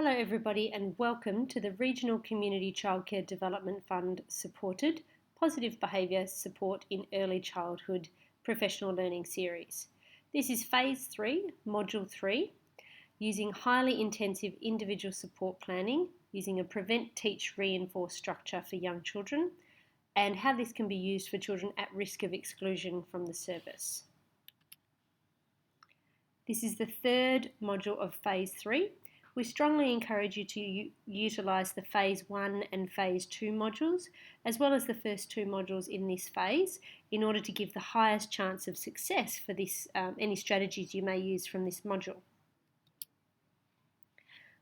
Hello everybody and welcome to the Regional Community Childcare Development Fund supported Positive Behaviour Support in Early Childhood Professional Learning Series. This is Phase 3, Module 3, using highly intensive individual support planning, using a prevent, teach, reinforce structure for young children, and how this can be used for children at risk of exclusion from the service. This is the third module of Phase 3. We strongly encourage you to utilise the Phase 1 and Phase 2 modules, as well as the first two modules in this phase, in order to give the highest chance of success for this, any strategies you may use from this module.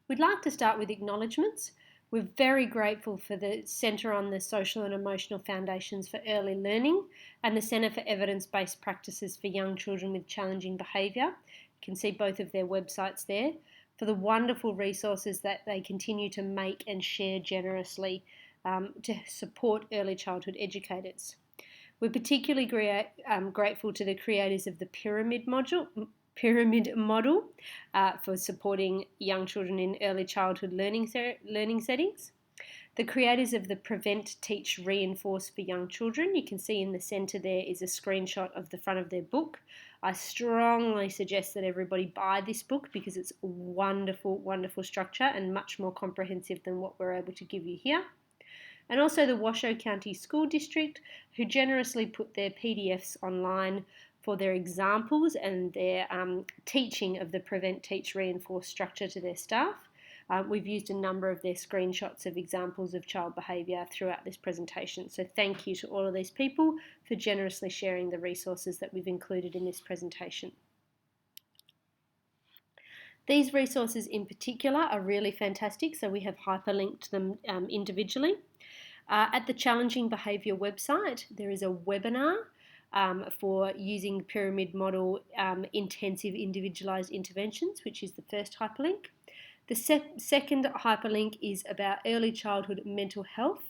We'd like to start with acknowledgements. We're very grateful for the Centre on the Social and Emotional Foundations for Early Learning and the Centre for Evidence-Based Practices for Young Children with Challenging Behaviour. You can see both of their websites there, for the wonderful resources that they continue to make and share generously to support early childhood educators. We're particularly grateful to the creators of the pyramid model for supporting young children in early childhood learning settings. The creators of the Prevent, Teach, Reinforce for Young Children. You can see in the centre there is a screenshot of the front of their book. I strongly suggest that everybody buy this book because it's a wonderful, wonderful structure and much more comprehensive than what we're able to give you here. And also the Washoe County School District, who generously put their PDFs online for their examples and their teaching of the Prevent, Teach, Reinforce structure to their staff. We've used a number of their screenshots of examples of child behaviour throughout this presentation. So thank you to all of these people for generously sharing the resources that we've included in this presentation. These resources in particular are really fantastic, so we have hyperlinked them individually. At the Challenging Behaviour website, there is a webinar for using pyramid model intensive individualised interventions, which is the first hyperlink. The second hyperlink is about early childhood mental health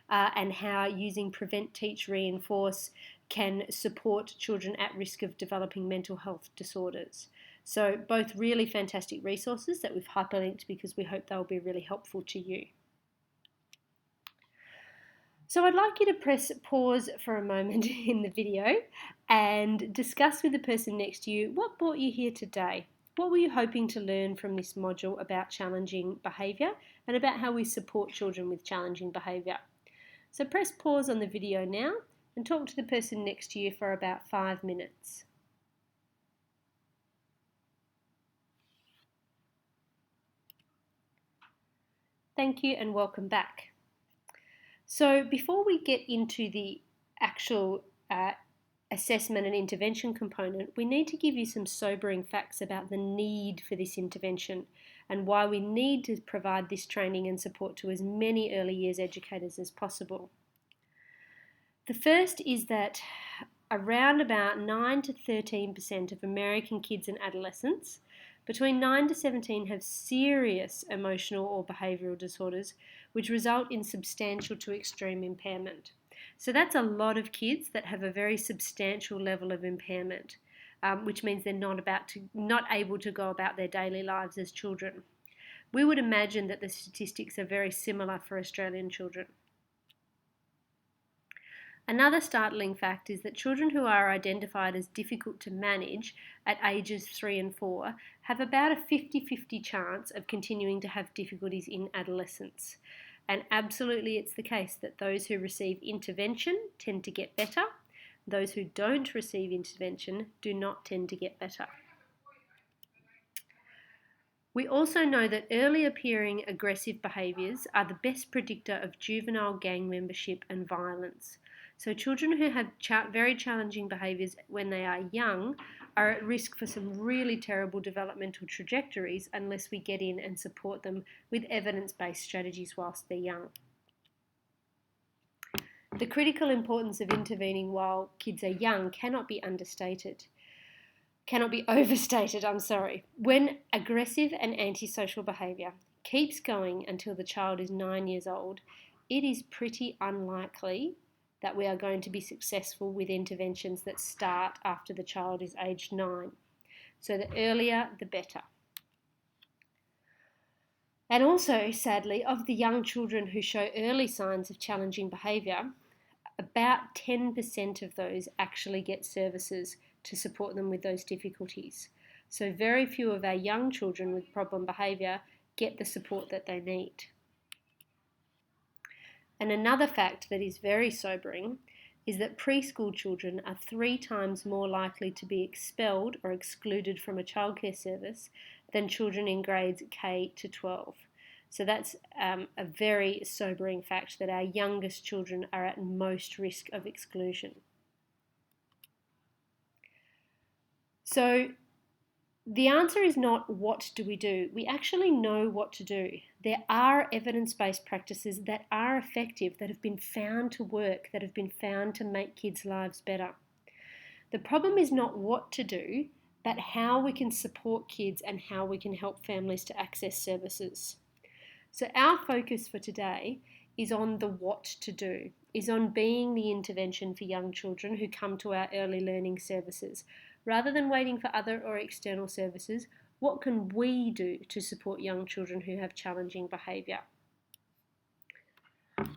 and how using Prevent, Teach, Reinforce can support children at risk of developing mental health disorders. So both really fantastic resources that we've hyperlinked because we hope they'll be really helpful to you. So I'd like you to press pause for a moment in the video and discuss with the person next to you what brought you here today. What were you hoping to learn from this module about challenging behaviour and about how we support children with challenging behaviour? So press pause on the video now and talk to the person next to you for about 5 minutes. Thank you and welcome back. So before we get into the actual assessment and intervention component, we need to give you some sobering facts about the need for this intervention and why we need to provide this training and support to as many early years educators as possible. The first is that around about 9 to 13% of American kids and adolescents between 9 to 17 have serious emotional or behavioural disorders which result in substantial to extreme impairment. So that's a lot of kids that have a very substantial level of impairment, which means they're not able to go about their daily lives as children. We would imagine that the statistics are very similar for Australian children. Another startling fact is that children who are identified as difficult to manage at ages 3 and 4 have about a 50-50 chance of continuing to have difficulties in adolescence. And absolutely it's the case that those who receive intervention tend to get better. Those who don't receive intervention do not tend to get better. We also know that early appearing aggressive behaviours are the best predictor of juvenile gang membership and violence. So children who have very challenging behaviours when they are young are at risk for some really terrible developmental trajectories unless we get in and support them with evidence-based strategies whilst they're young. The critical importance of intervening while kids are young cannot be overstated. When aggressive and antisocial behaviour keeps going until the child is 9 years old, it is pretty unlikely that we are going to be successful with interventions that start after the child is aged 9. So the earlier, the better. And also, sadly, of the young children who show early signs of challenging behaviour, about 10% of those actually get services to support them with those difficulties. So very few of our young children with problem behaviour get the support that they need. And another fact that is very sobering is that preschool children are 3 times more likely to be expelled or excluded from a childcare service than children in grades K to 12. So that's a very sobering fact that our youngest children are at most risk of exclusion. So the answer is not what do we do. We actually know what to do. There are evidence-based practices that are effective, that have been found to work, that have been found to make kids' lives better. The problem is not what to do, but how we can support kids and how we can help families to access services. So our focus for today is on the what to do, is on being the intervention for young children who come to our early learning services. Rather than waiting for other or external services, what can we do to support young children who have challenging behaviour?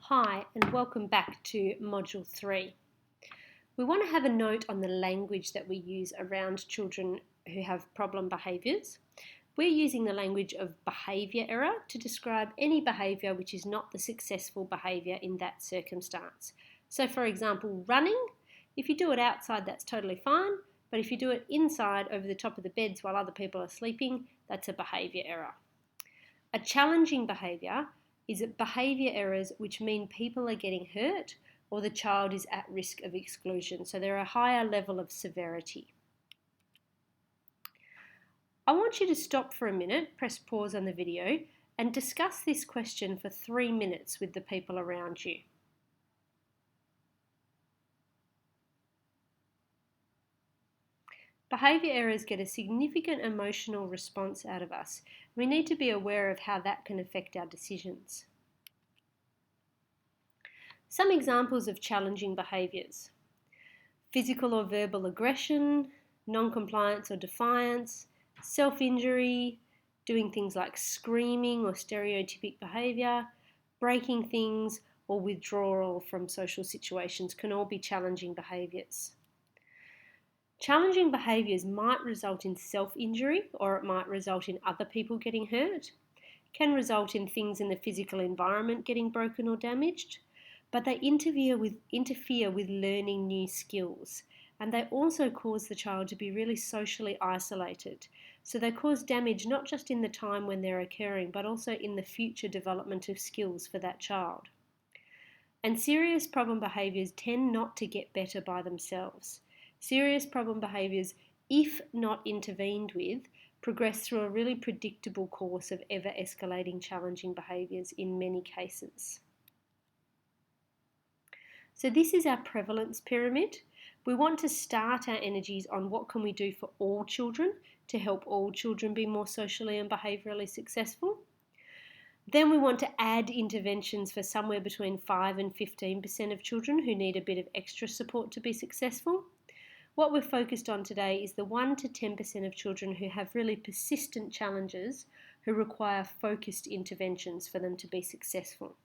Hi, and welcome back to Module 3. We want to have a note on the language that we use around children who have problem behaviours. We're using the language of behaviour error to describe any behaviour which is not the successful behaviour in that circumstance. So for example, running, if you do it outside, that's totally fine, but if you do it inside over the top of the beds while other people are sleeping, that's a behaviour error. A challenging behaviour is behaviour errors which mean people are getting hurt or the child is at risk of exclusion, so they're a higher level of severity. I want you to stop for a minute, press pause on the video, and discuss this question for 3 minutes with the people around you. Behaviour errors get a significant emotional response out of us. We need to be aware of how that can affect our decisions. Some examples of challenging behaviours: physical or verbal aggression, non-compliance or defiance, self-injury, doing things like screaming or stereotypic behaviour, breaking things, or withdrawal from social situations can all be challenging behaviours. Challenging behaviours might result in self-injury, or it might result in other people getting hurt, can result in things in the physical environment getting broken or damaged, but they interfere with learning new skills, and they also cause the child to be really socially isolated. So they cause damage not just in the time when they're occurring, but also in the future development of skills for that child. And serious problem behaviours tend not to get better by themselves. Serious problem behaviours, if not intervened with, progress through a really predictable course of ever escalating challenging behaviours in many cases. So this is our prevalence pyramid. We want to start our energies on what can we do for all children to help all children be more socially and behaviourally successful. Then we want to add interventions for somewhere between 5 and 15% of children who need a bit of extra support to be successful. What we're focused on today is the 1 to 10% of children who have really persistent challenges who require focused interventions for them to be successful.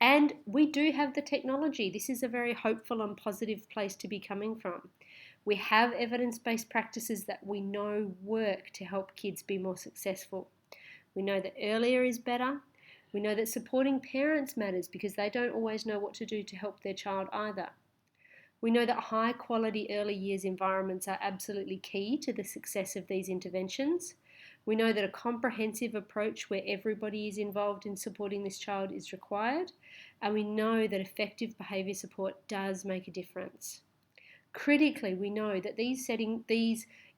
And we do have the technology. This is a very hopeful and positive place to be coming from. We have evidence-based practices that we know work to help kids be more successful. We know that earlier is better. We know that supporting parents matters because they don't always know what to do to help their child either. We know that high quality early years environments are absolutely key to the success of these interventions. We know that a comprehensive approach where everybody is involved in supporting this child is required, and we know that effective behaviour support does make a difference. Critically, we know that these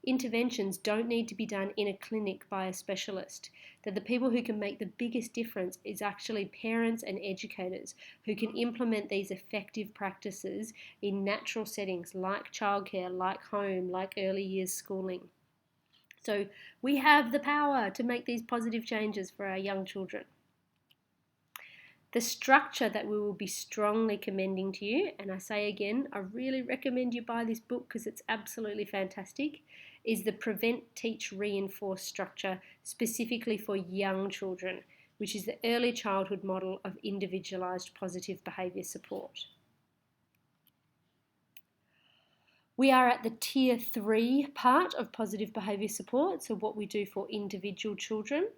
interventions don't need to be done in a clinic by a specialist, that the people who can make the biggest difference is actually parents and educators who can implement these effective practices in natural settings like childcare, like home, like early years schooling. So we have the power to make these positive changes for our young children. The structure that we will be strongly commending to you, and I say again, I really recommend you buy this book because it's absolutely fantastic, is the prevent, teach, reinforce structure specifically for young children, which is the early childhood model of individualised positive behaviour support. We are at the Tier 3 part of positive behaviour support, so what we do for individual children.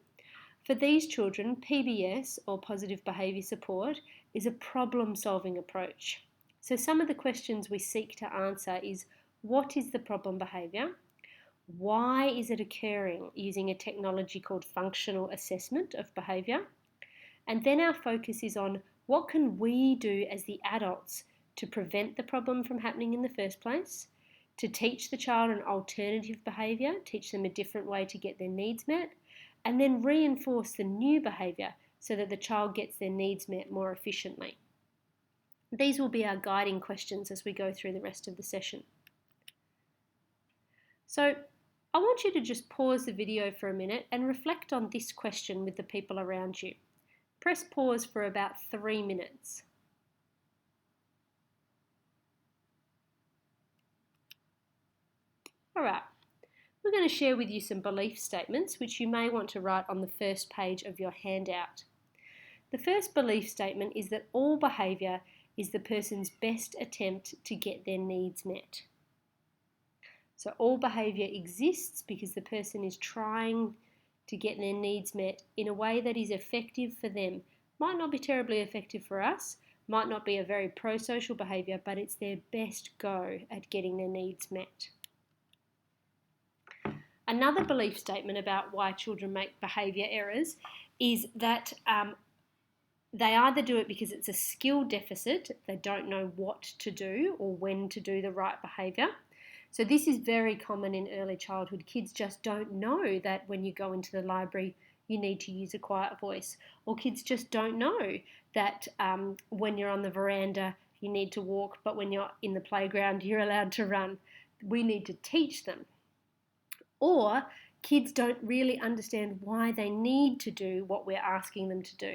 For these children, PBS, or positive behaviour support, is a problem-solving approach. So some of the questions we seek to answer is, what is the problem behaviour? Why is it occurring, using a technology called functional assessment of behaviour? And then our focus is on what can we do as the adults to prevent the problem from happening in the first place, to teach the child an alternative behaviour, teach them a different way to get their needs met, and then reinforce the new behaviour so that the child gets their needs met more efficiently. These will be our guiding questions as we go through the rest of the session. So I want you to just pause the video for a minute and reflect on this question with the people around you. Press pause for about 3 minutes. All right. We're going to share with you some belief statements which you may want to write on the first page of your handout. The first belief statement is that all behaviour is the person's best attempt to get their needs met. So all behaviour exists because the person is trying to get their needs met in a way that is effective for them. Might not be terribly effective for us, might not be a very pro-social behaviour, but it's their best go at getting their needs met. Another belief statement about why children make behaviour errors is that they either do it because it's a skill deficit, they don't know what to do or when to do the right behaviour. So this is very common in early childhood. Kids just don't know that when you go into the library you need to use a quiet voice, or kids just don't know that when you're on the veranda you need to walk, but when you're in the playground you're allowed to run. We need to teach them. Or kids don't really understand why they need to do what we're asking them to do.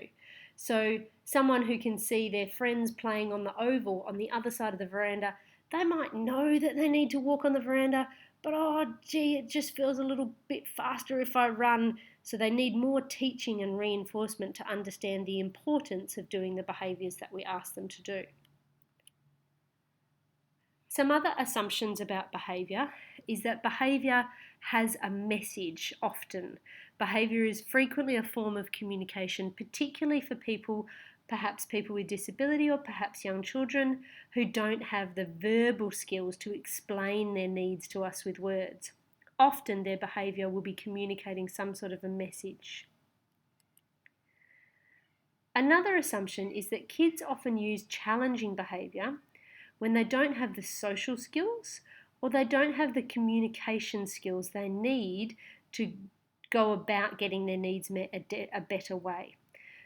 So someone who can see their friends playing on the oval on the other side of the veranda, they might know that they need to walk on the veranda, but oh gee, it just feels a little bit faster if I run. So they need more teaching and reinforcement to understand the importance of doing the behaviours that we ask them to do. Some other assumptions about behaviour is that behaviour has a message often. Behaviour is frequently a form of communication, particularly for people, perhaps people with disability or perhaps young children who don't have the verbal skills to explain their needs to us with words. Often their behaviour will be communicating some sort of a message. Another assumption is that kids often use challenging behaviour when they don't have the social skills or they don't have the communication skills they need to go about getting their needs met a better way.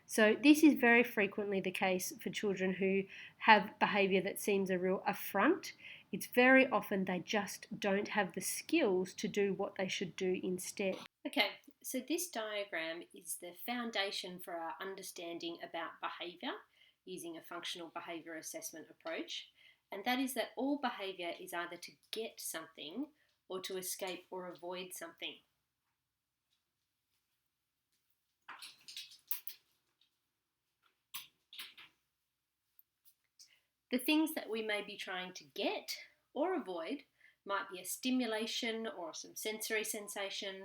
So this is very frequently the case for children who have behaviour that seems a real affront. It's very often they just don't have the skills to do what they should do instead. Okay, so this diagram is the foundation for our understanding about behaviour using a functional behaviour assessment approach. And that is that all behaviour is either to get something or to escape or avoid something. The things that we may be trying to get or avoid might be a stimulation or some sensory sensation,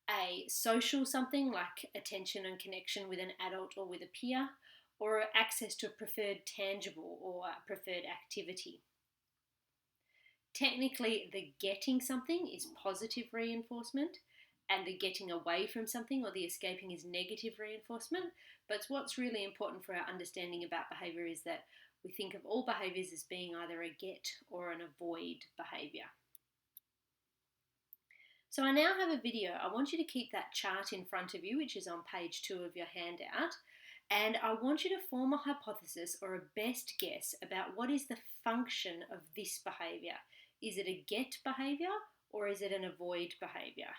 a social something like attention and connection with an adult or with a peer, or access to a preferred tangible or a preferred activity. Technically, the getting something is positive reinforcement, and the getting away from something or the escaping is negative reinforcement. But what's really important for our understanding about behaviour is that we think of all behaviours as being either a get or an avoid behaviour. So I now have a video. I want you to keep that chart in front of you, which is on page 2 of your handout. And I want you to form a hypothesis or a best guess about what is the function of this behaviour. Is it a get behaviour or is it an avoid behaviour?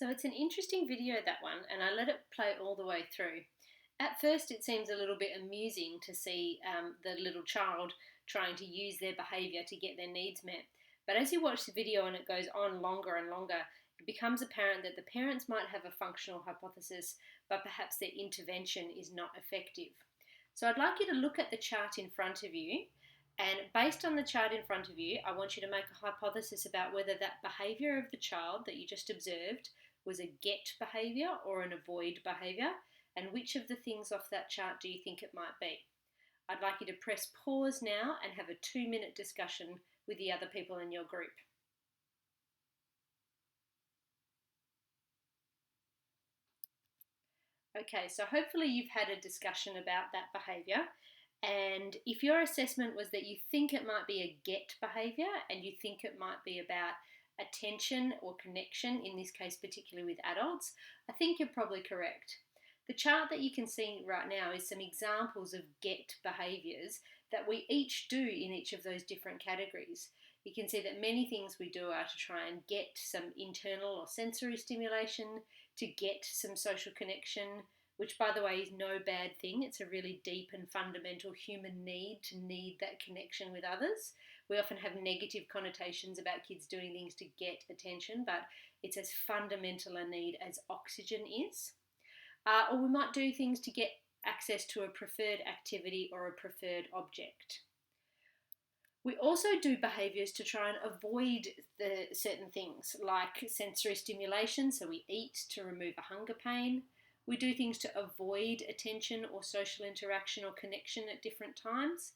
So it's an interesting video, that one, and I let it play all the way through. At first it seems a little bit amusing to see the little child trying to use their behaviour to get their needs met. But as you watch the video and it goes on longer and longer, it becomes apparent that the parents might have a functional hypothesis, but perhaps their intervention is not effective. So I'd like you to look at the chart in front of you, and based on the chart in front of you, I want you to make a hypothesis about whether that behaviour of the child that you just observed was a get behaviour or an avoid behaviour, and which of the things off that chart do you think it might be? I'd like you to press pause now and have a 2-minute discussion with the other people in your group. Okay, so hopefully you've had a discussion about that behaviour, and if your assessment was that you think it might be a get behaviour and you think it might be about attention or connection, in this case particularly with adults, I think you're probably correct. The chart that you can see right now is some examples of get behaviours that we each do in each of those different categories. You can see that many things we do are to try and get some internal or sensory stimulation, to get some social connection, which by the way is no bad thing. It's a really deep and fundamental human need to need that connection with others. We often have negative connotations about kids doing things to get attention, but it's as fundamental a need as oxygen is. Or we might do things to get access to a preferred activity or a preferred object. We also do behaviours to try and avoid certain things like sensory stimulation, so we eat to remove a hunger pain. We do things to avoid attention or social interaction or connection at different times.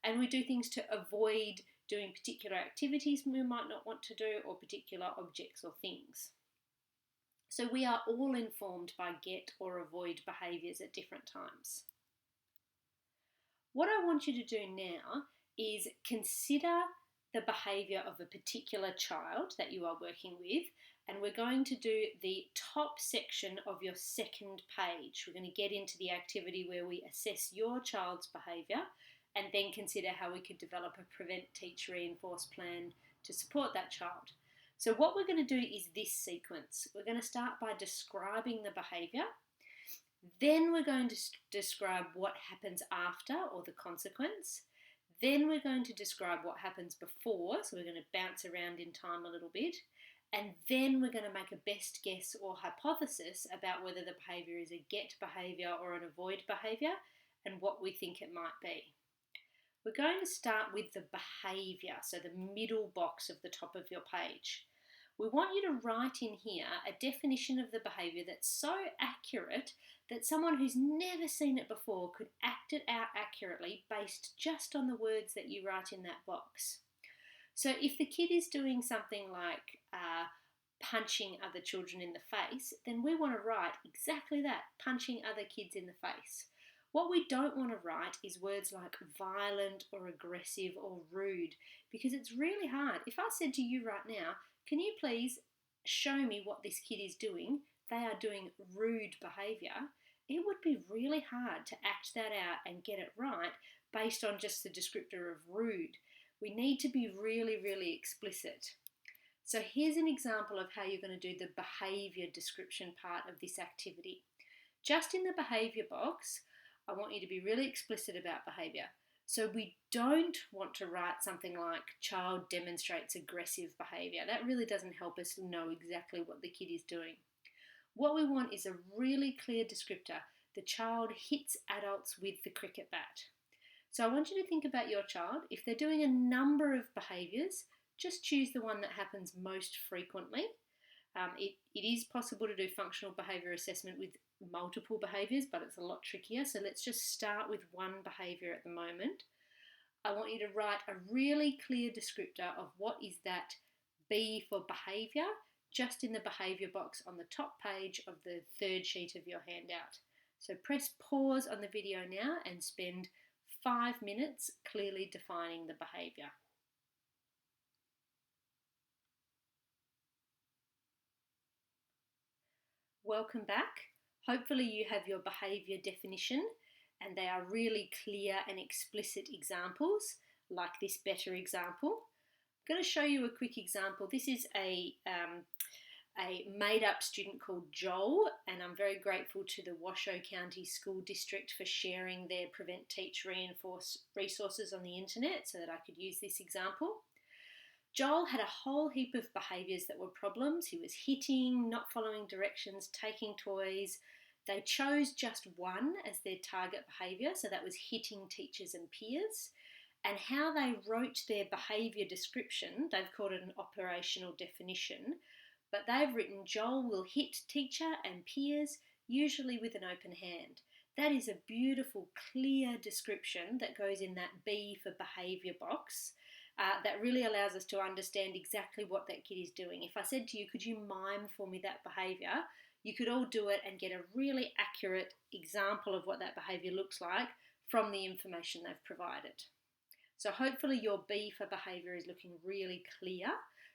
And we do things to avoid doing particular activities we might not want to do or particular objects or things. So we are all informed by get or avoid behaviours at different times. What I want you to do now is consider the behaviour of a particular child that you are working with, and we're going to do the top section of your second page. We're going to get into the activity where we assess your child's behaviour and then consider how we could develop a prevent, teach, reinforce plan to support that child. So what we're going to do is this sequence. We're going to start by describing the behaviour. Then we're going to describe what happens after, or the consequence. Then we're going to describe what happens before, so we're going to bounce around in time a little bit. And then we're going to make a best guess or hypothesis about whether the behaviour is a get behaviour or an avoid behaviour and what we think it might be. We're going to start with the behaviour, so the middle box of the top of your page. We want you to write in here a definition of the behaviour that's so accurate that someone who's never seen it before could act it out accurately based just on the words that you write in that box. So if the kid is doing something like punching other children in the face, then we want to write exactly that, punching other kids in the face. What we don't want to write is words like violent or aggressive or rude, because it's really hard. If I said to you right now, can you please show me what this kid is doing? They are doing rude behaviour. It would be really hard to act that out and get it right based on just the descriptor of rude. We need to be really, really explicit. So here's an example of how you're going to do the behaviour description part of this activity. Just in the behaviour box, I want you to be really explicit about behaviour. So we don't want to write something like child demonstrates aggressive behaviour. That really doesn't help us know exactly what the kid is doing. What we want is a really clear descriptor. The child hits adults with the cricket bat. So I want you to think about your child. If they're doing a number of behaviours, just choose the one that happens most frequently. It is possible to do functional behaviour assessment with multiple behaviours, but it's a lot trickier. So let's just start with one behaviour at the moment. I want you to write a really clear descriptor of what is that B for behaviour, just in the behaviour box on the top page of the third sheet of your handout. So press pause on the video now and spend 5 minutes clearly defining the behaviour. Welcome back. Hopefully you have your behaviour definition and they are really clear and explicit examples, like this better example. I'm going to show you a quick example. This is a a made-up student called Joel, and I'm very grateful to the Washoe County School District for sharing their Prevent, Teach, Reinforce resources on the internet so that I could use this example. Joel had a whole heap of behaviours that were problems. He was hitting, not following directions, taking toys. They chose just one as their target behaviour, so that was hitting teachers and peers. And how they wrote their behaviour description, they've called it an operational definition, but they've written Joel will hit teacher and peers, usually with an open hand. That is a beautiful, clear description that goes in that B for behaviour box. That really allows us to understand exactly what that kid is doing. If I said to you, could you mime for me that behaviour? You could all do it and get a really accurate example of what that behaviour looks like from the information they've provided. So hopefully your B for behaviour is looking really clear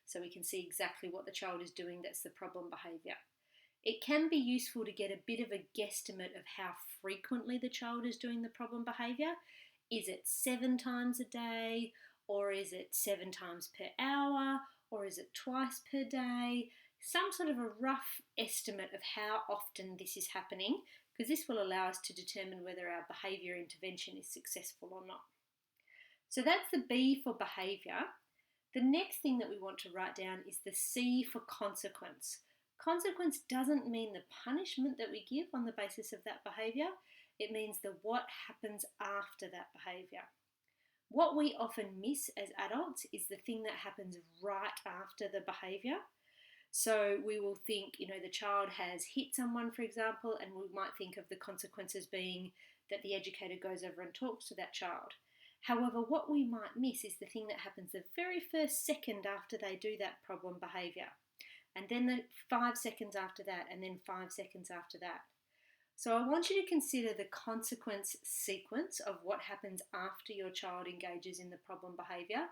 so we can see exactly what the child is doing that's the problem behaviour. It can be useful to get a bit of a guesstimate of how frequently the child is doing the problem behaviour. Is it 7 times a day, or is it 7 times per hour, or is it twice per day? Some sort of a rough estimate of how often this is happening, because this will allow us to determine whether our behaviour intervention is successful or not. So that's the B for behaviour. The next thing that we want to write down is the C for consequence. Consequence doesn't mean the punishment that we give on the basis of that behaviour. It means the what happens after that behaviour. What we often miss as adults is the thing that happens right after the behaviour. So we will think, the child has hit someone, for example, and we might think of the consequences being that the educator goes over and talks to that child. However, what we might miss is the thing that happens the very first second after they do that problem behaviour, and then the 5 seconds after that, and then 5 seconds after that. So I want you to consider the consequence sequence of what happens after your child engages in the problem behaviour,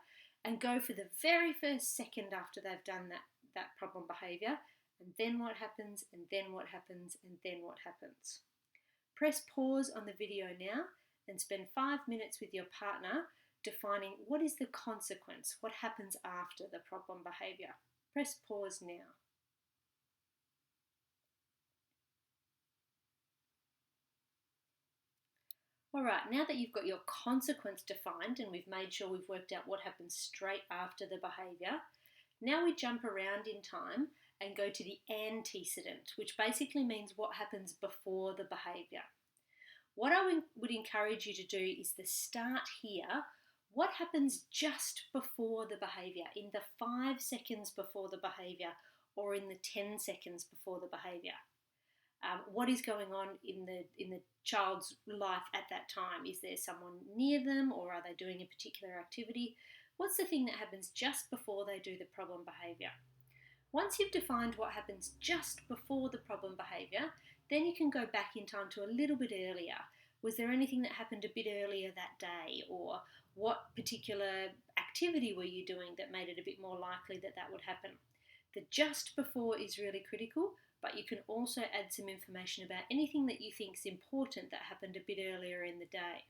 and go for the very first second after they've done that problem behaviour, and then what happens, and then what happens, and then what happens. Press pause on the video now and spend 5 minutes with your partner defining what is the consequence, what happens after the problem behaviour. Press pause now. All right, now that you've got your consequence defined and we've made sure we've worked out what happens straight after the behaviour, now we jump around in time and go to the antecedent, which basically means what happens before the behaviour. What I would encourage you to do is to start here. What happens just before the behaviour, in the 5 seconds before the behaviour, or in the 10 seconds before the behaviour? What is going on in the child's life at that time? Is there someone near them, or are they doing a particular activity? What's the thing that happens just before they do the problem behaviour? Once you've defined what happens just before the problem behaviour, then you can go back in time to a little bit earlier. Was there anything that happened a bit earlier that day? Or what particular activity were you doing that made it a bit more likely that that would happen? The just before is really critical, but you can also add some information about anything that you think is important that happened a bit earlier in the day.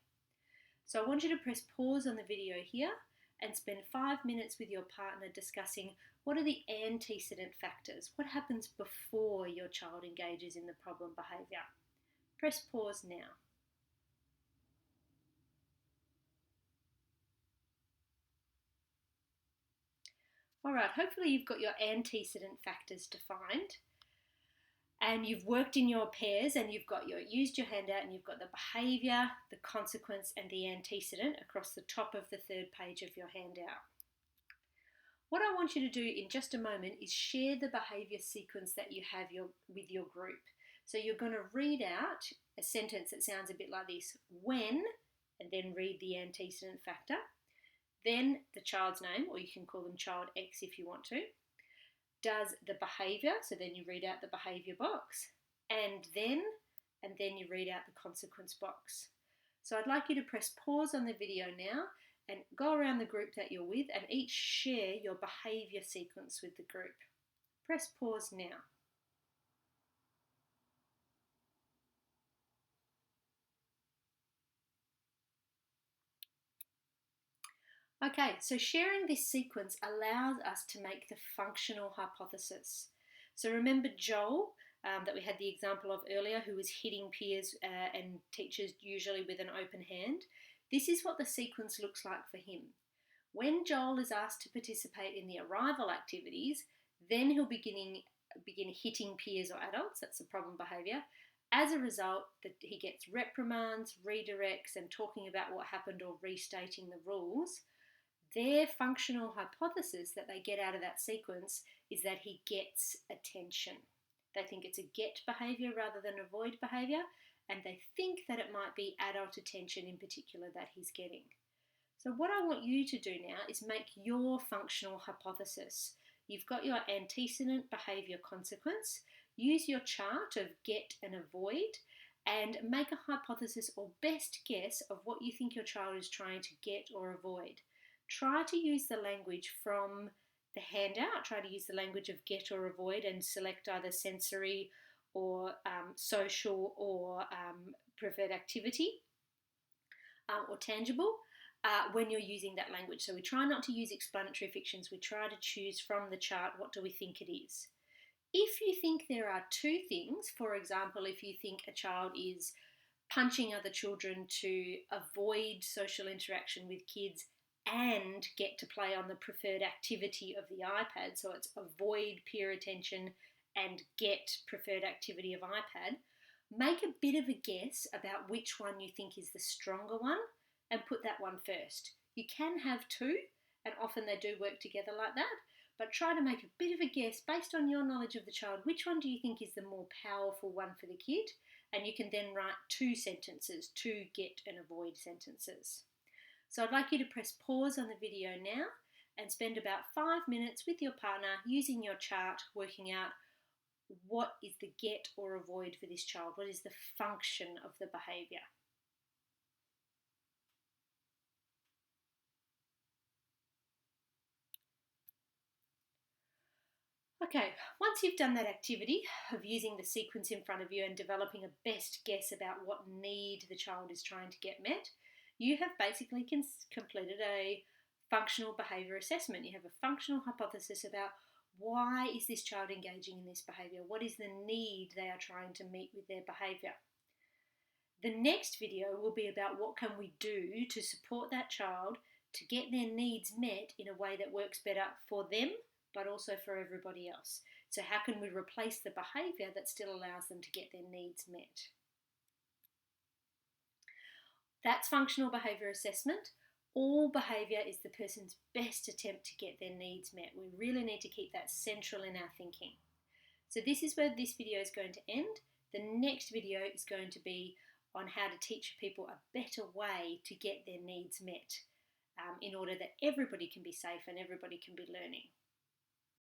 So I want you to press pause on the video here and spend 5 minutes with your partner discussing what are the antecedent factors, what happens before your child engages in the problem behaviour. Press pause now. All right, hopefully you've got your antecedent factors defined and you've worked in your pairs and you've used your handout and you've got the behaviour, the consequence and the antecedent across the top of the 3rd page of your handout. What I want you to do in just a moment is share the behaviour sequence that you have with your group. So you're going to read out a sentence that sounds a bit like this: when, and then read the antecedent factor, then the child's name, or you can call them child X if you want to, does the behaviour, so then you read out the behaviour box, and then you read out the consequence box. So I'd like you to press pause on the video now and go around the group that you're with and each share your behaviour sequence with the group. Press pause now. Okay, so sharing this sequence allows us to make the functional hypothesis. So remember Joel, that we had the example of earlier, who was hitting peers and teachers usually with an open hand? This is what the sequence looks like for him. When Joel is asked to participate in the arrival activities, then he'll begin hitting peers or adults. That's the problem behaviour. As a result, he gets reprimands, redirects, and talking about what happened or restating the rules. Their functional hypothesis that they get out of that sequence is that he gets attention. They think it's a get behaviour rather than avoid behaviour, and they think that it might be adult attention in particular that he's getting. So what I want you to do now is make your functional hypothesis. You've got your antecedent behaviour consequence. Use your chart of get and avoid and make a hypothesis or best guess of what you think your child is trying to get or avoid. Try to use the language from the handout. Try to use the language of get or avoid and select either sensory or social or preferred activity or tangible when you're using that language. So we try not to use explanatory fictions. We try to choose from the chart what do we think it is. If you think there are two things, for example, if you think a child is punching other children to avoid social interaction with kids and get to play on the preferred activity of the iPad, so it's avoid peer attention and get preferred activity of iPad, make a bit of a guess about which one you think is the stronger one and put that one first. You can have two, and often they do work together like that, but try to make a bit of a guess based on your knowledge of the child. Which one do you think is the more powerful one for the kid? And you can then write two sentences, two get and avoid sentences. So I'd like you to press pause on the video now and spend about 5 minutes with your partner using your chart, working out what is the get or avoid for this child, what is the function of the behaviour. Okay, once you've done that activity of using the sequence in front of you and developing a best guess about what need the child is trying to get met, you have basically completed a functional behaviour assessment. You have a functional hypothesis about why is this child engaging in this behaviour? What is the need they are trying to meet with their behaviour? The next video will be about what can we do to support that child to get their needs met in a way that works better for them but also for everybody else. So how can we replace the behaviour that still allows them to get their needs met? That's functional behaviour assessment. All behaviour is the person's best attempt to get their needs met. We really need to keep that central in our thinking. So this is where this video is going to end. The next video is going to be on how to teach people a better way to get their needs met in order that everybody can be safe and everybody can be learning.